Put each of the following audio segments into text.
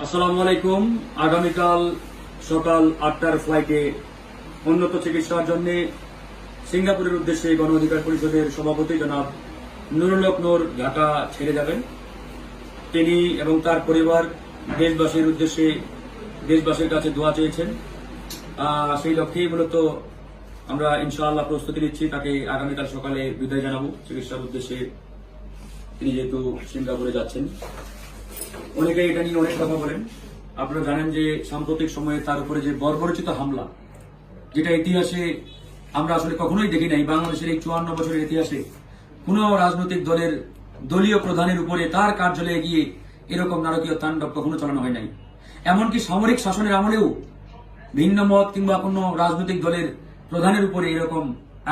আসসালামু আলাইকুম। আগামীকাল সকাল 8টার ফ্লাইটে উন্নত চিকিৎসার জন্য সিঙ্গাপুরের উদ্দেশ্যে গণ অধিকার পরিষদের সভাপতি জনাব নুরুল হক নূর ঢাকা ছেড়ে যাবেন। তিনি এবং তার পরিবার দেশবাসীর উদ্দেশ্যে দেশবাসীর কাছে দোয়া চেয়েছেন। সেই লক্ষ্যেই মূলত আমরা ইনশাআল্লাহ প্রস্তুতি নিচ্ছি। তাকে আগামীকাল সকালে বিদায় জানাবো চিকিৎসার উদ্দেশ্যে, তিনি যেহেতু সিঙ্গাপুরে যাচ্ছেন। অনেকে এটা নিয়ে অনেক কথা বলেন। আপনারা জানেন যে সাম্প্রতিক সময়ে তার উপরে যে বর্বরচিত হামলা, যেটা ইতিহাসে আমরা আসলে কখনোই দেখি নাই। বাংলাদেশের এই 54 বছরের ইতিহাসে কোন রাজনৈতিক দলের দলীয় প্রধানের উপরে তার কার্যালয়ে গিয়ে এরকম নারকীয় তাণ্ডব কখনো চালানো হয় নাই। এমনকি সামরিক শাসনের আমলেও ভিন্ন মত কিংবা কোন রাজনৈতিক দলের প্রধানের উপরে এরকম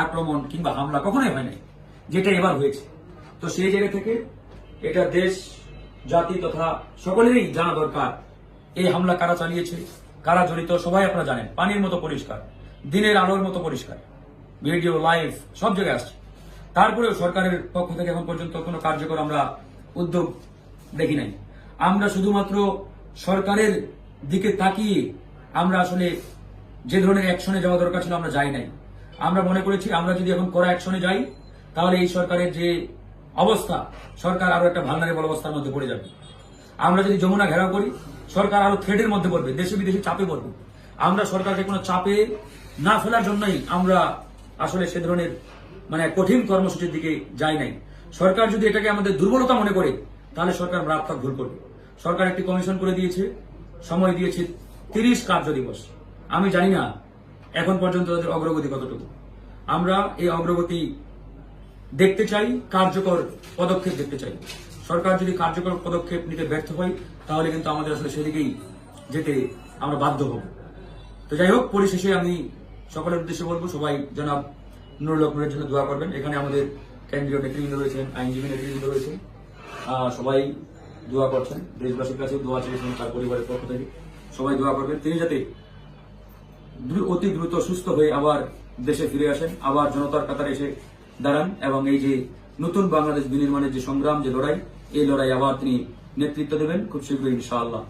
আক্রমণ কিংবা হামলা কখনোই হয় নাই, যেটা এবার হয়েছে। তো সেই জায়গা থেকে এটা দেশ জাতি তথা সকলেরই জানা দরকার এই হামলা কারা চালিয়েছে, কারা জড়িত, সবাই আপনারা জানেন। পানির মতো পরিষ্কার, দিনের আলোর মতো পরিষ্কার, ভিডিও লাইভ সব জায়গায় আসছে। তারপরেও সরকারের পক্ষ থেকে এখন পর্যন্ত কোনো কার্যকর আমরা উদ্যোগ দেখি নাই। আমরা শুধুমাত্র সরকারের দিকে তাকিয়ে আমরা আসলে যে ধরনের অ্যাকশনে যাওয়া দরকার ছিল আমরা যাই নাই। আমরা মনে করেছি আমরা যদি এখন কড়া অ্যাকশনে যাই তাহলে এই সরকারের যে অবস্থা, সরকার আরো একটা ভালনারেবল অবস্থার মধ্যে পড়ে যাবে। আমরা যদি যমুনা ঘেরাও করি, সরকার আরো থ্রেডের মধ্যে পড়বে, দেশে বিদেশে চাপে পড়বে। আমরা সরকারকে কোনো চাপে না ফেলার জন্যই আমরা আসলে সে ধরনের কঠিন কর্মসূচির দিকে যাই নাই। সরকার যদি এটাকে আমাদের দুর্বলতা মনে করে তাহলে সরকার মারাত্মক ভুল করবে। সরকার একটি কমিশন করে দিয়েছে, সময় দিয়েছে 30 কার্য দিবস। আমি জানি না এখন পর্যন্ত তাদের অগ্রগতি কতটুকু। আমরা এই অগ্রগতি দেখতে চাই, কার্যকর পদক্ষেপ দেখতে চাই। সরকার যদি কার্যকর পদক্ষেপ নিতে ব্যর্থ হয় তাহলে কিন্তু আমাদের আসলে সেদিকেই যেতে আমরা বাধ্য হব। তো যাই হোক, পরিশেষে আমি সকলের উদ্দেশ্যে বলবো, সবাই জনাব নুরুল হক নূরের জন্য দোয়া করবেন। এখানে আমাদের কেন্দ্রীয় নেতৃবৃন্দ রয়েছেন, আইনজীবী নেতৃবৃন্দ রয়েছেন, সবাই দোয়া করছেন। দেশবাসীর কাছেও দোয়া চেয়েছেন তার পরিবারের পক্ষ থেকে। সবাই দোয়া করবেন তিনি যাতে অতি দ্রুত সুস্থ হয়ে আবার দেশে ফিরে আসেন, আবার জনতার কাতারে এসে দাঁড়ান এবং এই যে নতুন বাংলাদেশ বিনির্মাণের যে সংগ্রাম, যে লড়াই, এই লড়াই আবার তিনি নেতৃত্ব দেবেন খুব শীঘ্রই ইনশাআল্লাহ।